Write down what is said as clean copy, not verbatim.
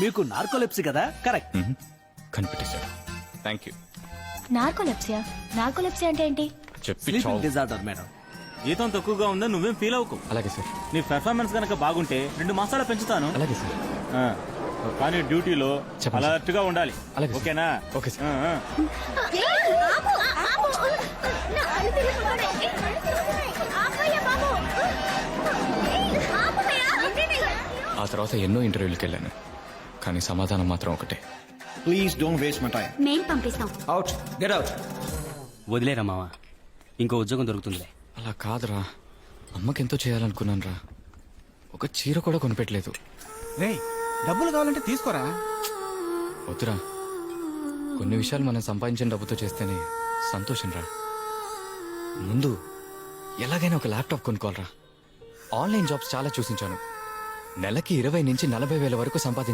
మీకు నార్కోలెప్సీ కదా? కరెక్ట్. కనిపెట్టేశాడు. Thank you. నార్కోలెప్సియా? నార్కోలెప్సియా అంటే ఏంటి? చెప్పి స్లీపింగ్ చావు. Disorder madam. జీతం తక్కువగా ఉందా నువ్వేం ఫీల్ అవ్వకు. అలాగే సార్. నీ పెర్ఫార్మెన్స్ గనక బాగుంటే 2 మాసాలు పెంచుతాను. అలాగే సార్. ఆ, కానీ డ్యూటీలో చెప్పండి సార్. అలర్ట్ గా ఉండాలి. అలాగే సార్. ఓకేనా? Okay sir. ఆ, ఆ. ఆ తర్వాత ఎన్నో ఇంటర్వ్యూలకు వెళ్ళాను, కానీ సమాధానం మాత్రం ఒకటే. Please don't waste my time. మేం పంపిస్తాం. Out. Get out. వదిలేరా మావా, ఇంకో ఉద్యోగం దొరుకుతుందిలే. అలా కాదురా, అమ్మకెంతో చేయాలనుకున్నాను రా. ఒక చీర కూడా కొనిపెట్టలేదు. రేయ్, డబ్బులు కావాలంటే తీసుకోరా. వద్దురా, కొన్ని విషయాలు మనం సంపాదించిన డబ్బుతో చేస్తేనే సంతోషం రా. ముందు ఎలాగైనా ఒక ల్యాప్టాప్ కొనుక్కోవాలరా. ఆన్లైన్ జాబ్స్ చాలా చూసించాను, నెలకి 20 నుంచి 40 వేల వరకు సంపాదించాను.